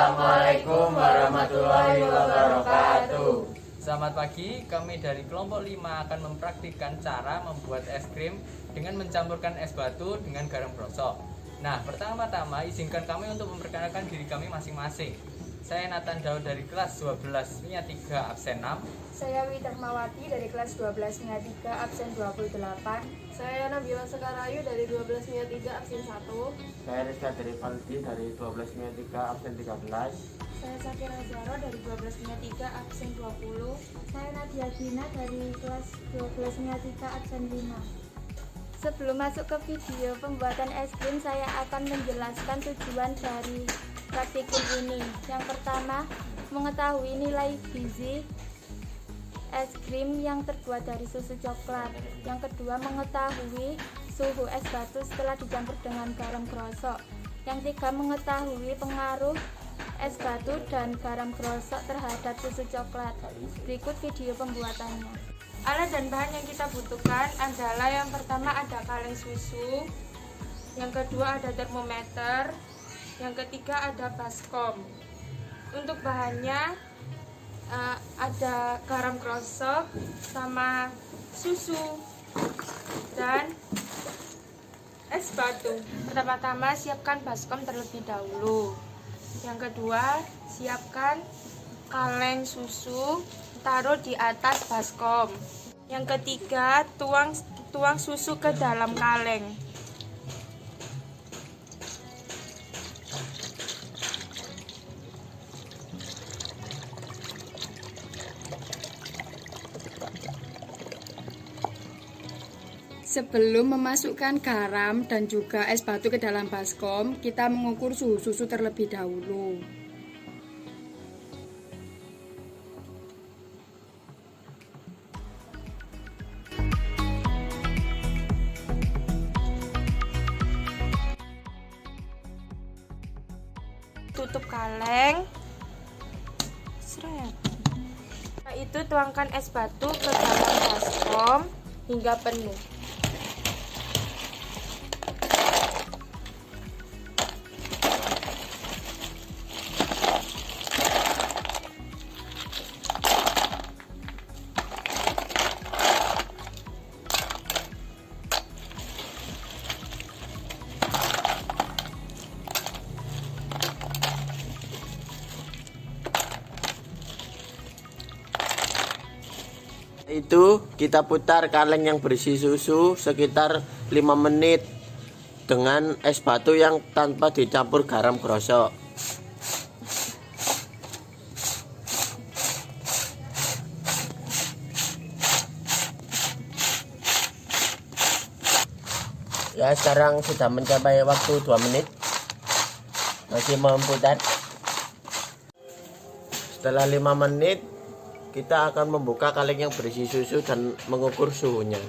Assalamualaikum warahmatullahi wabarakatuh. Selamat pagi, kami dari kelompok 5 akan mempraktikkan cara membuat es krim dengan mencampurkan es batu dengan garam krosok. Nah, pertama-tama izinkan kami untuk memperkenalkan diri kami masing-masing. Saya Nathan Daud dari kelas 12 MIA 3 absen 6. Saya Widarmawati dari kelas 12 MIA 3 absen 28. Saya Nabila Sekarayu dari 12 MIA 3 absen 1. Saya Rizka Valdi dari 12 MIA 3 absen 13. Saya Sakira Zara dari 12 MIA 3 absen 20. Saya Nadia Gina dari kelas 12 MIA 3 absen 5. Sebelum masuk ke video pembuatan es krim, saya akan menjelaskan tujuan dari praktikum ini. Yang pertama, mengetahui nilai gizi es krim yang terbuat dari susu coklat. Yang kedua, mengetahui suhu es batu setelah dicampur dengan garam krosok. Yang ketiga, mengetahui pengaruh es batu dan garam krosok terhadap susu coklat. Berikut video pembuatannya. Alat dan bahan yang kita butuhkan adalah yang pertama ada kaleng susu, yang kedua ada termometer, yang ketiga ada baskom. Untuk bahannya ada garam krosok sama susu dan es batu. Pertama-tama siapkan baskom terlebih dahulu. Yang kedua, siapkan kaleng susu, taruh di atas baskom. Yang ketiga, tuang susu ke dalam kaleng. Sebelum memasukkan garam dan juga es batu ke dalam baskom, kita mengukur suhu susu terlebih dahulu. Tutup kaleng. Setelah itu tuangkan es batu ke dalam baskom hingga penuh. Itu kita putar kaleng yang berisi susu sekitar 5 menit dengan es batu yang tanpa dicampur garam krosok. Ya, sekarang sudah mencapai waktu 2 menit. Masih memutar. Setelah 5 menit kita akan membuka kaleng yang berisi susu dan mengukur suhunya.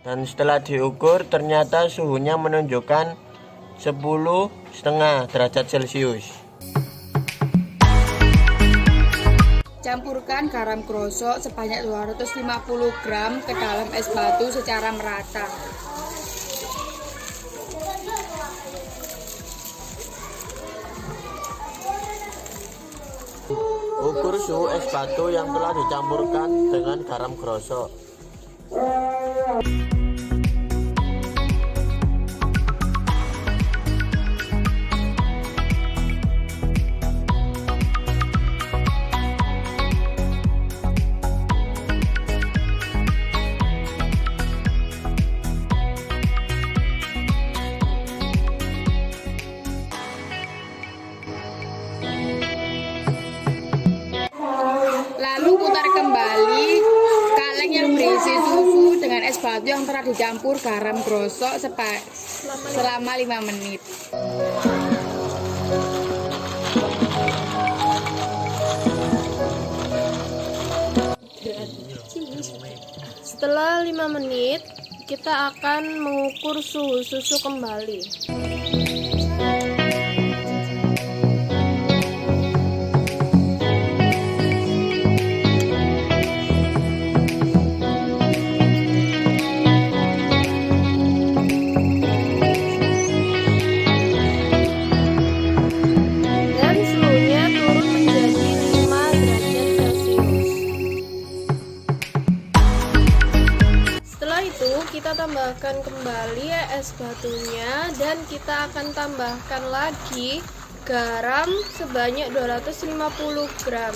Dan setelah diukur ternyata suhunya menunjukkan 10,5 derajat Celcius. Campurkan garam krosok sebanyak 250 gram ke dalam es batu secara merata. Ukur suhu es batu yang telah dicampurkan dengan garam krosok. Lalu putar kembali kaleng yang berisi susu dengan es batu yang telah dicampur garam krosok selama 5 menit. Setelah 5 menit, kita akan mengukur suhu susu kembali. Dan suhunya turun menjadi 5 derajat Celcius. Setelah itu kita tambahkan kembali es batunya dan kita akan tambahkan lagi garam sebanyak 250 gram.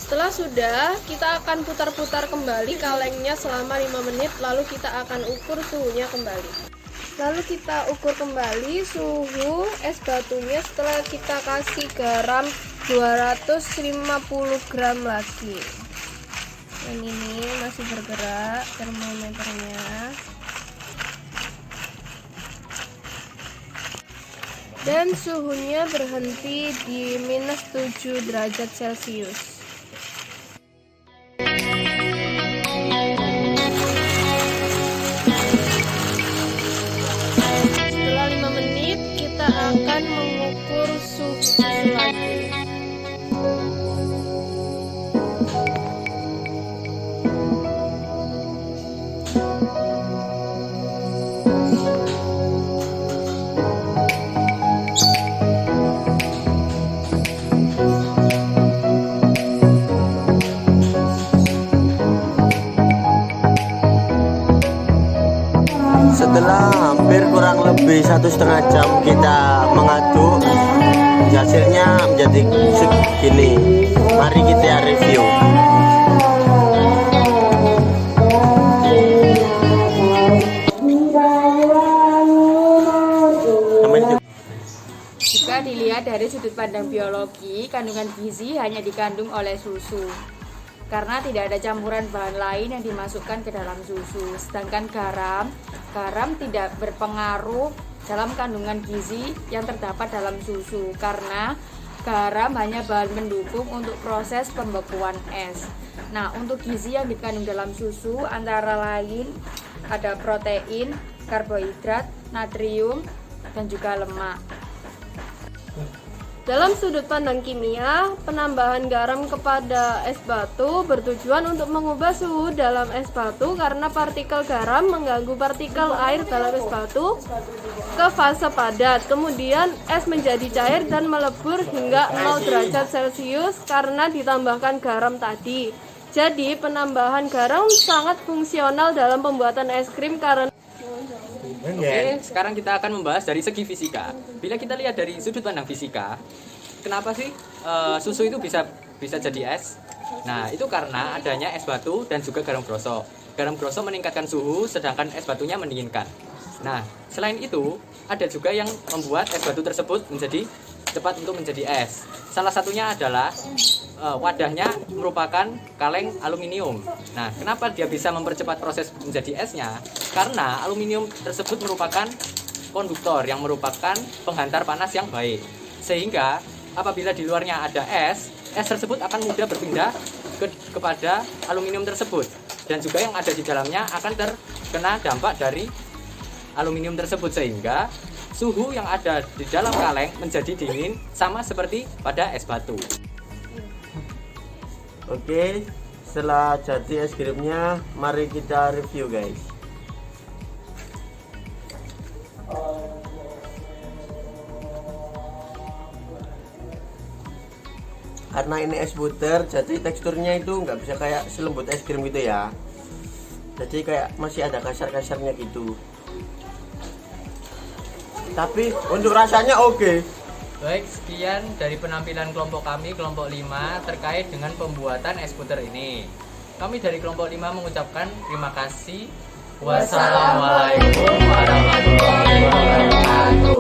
Setelah sudah, kita akan putar-putar kembali kalengnya selama 5 menit, lalu kita akan ukur suhunya kembali. Lalu kita ukur kembali suhu es batunya setelah kita kasih garam 250 gram lagi. Dan ini masih bergerak termometernya. Dan suhunya berhenti di -7 derajat Celcius. Setelah 5 menit kita akan mengukur suhu lagi. Setelah hampir kurang lebih 1,5 jam kita mengaduk, hasilnya menjadi segini. Mari kita review. Jika dilihat dari sudut pandang biologi, kandungan gizi hanya dikandung oleh susu. Karena tidak ada campuran bahan lain yang dimasukkan ke dalam susu. Sedangkan garam tidak berpengaruh dalam kandungan gizi yang terdapat dalam susu. Karena garam hanya bahan mendukung untuk proses pembekuan es. Nah, untuk gizi yang dikandung dalam susu antara lain ada protein, karbohidrat, natrium, dan juga lemak. Dalam sudut pandang kimia, penambahan garam kepada es batu bertujuan untuk mengubah suhu dalam es batu karena partikel garam mengganggu partikel air dalam es batu ke fase padat. Kemudian es menjadi cair dan melebur hingga 0 derajat Celcius karena ditambahkan garam tadi. Jadi penambahan garam sangat fungsional dalam pembuatan es krim karena Oke, sekarang kita akan membahas dari segi fisika. Bila kita lihat dari sudut pandang fisika, kenapa sih susu itu bisa jadi es? Nah, itu karena adanya es batu dan juga garam grosok. Garam grosok meningkatkan suhu, sedangkan es batunya mendinginkan. Nah, selain itu, ada juga yang membuat es batu tersebut menjadi cepat untuk menjadi es. Salah satunya adalah wadahnya merupakan kaleng aluminium. Nah, kenapa dia bisa mempercepat proses menjadi esnya? Karena aluminium tersebut merupakan konduktor yang merupakan penghantar panas yang baik. Sehingga apabila di luarnya ada es tersebut akan mudah berpindah kepada aluminium tersebut. Dan juga yang ada di dalamnya akan terkena dampak dari aluminium tersebut, sehingga suhu yang ada di dalam kaleng menjadi dingin sama seperti pada es batu. Oke, setelah jadi es krimnya, mari kita review guys. Karena ini es butter, jadi teksturnya itu nggak bisa kayak selembut es krim gitu ya. Jadi kayak masih ada kasar-kasarnya gitu. Tapi untuk rasanya oke. Baik, sekian dari penampilan kelompok kami, kelompok 5, terkait dengan pembuatan es butter ini. Kami dari kelompok 5 mengucapkan terima kasih. Wassalamualaikum warahmatullahi wabarakatuh.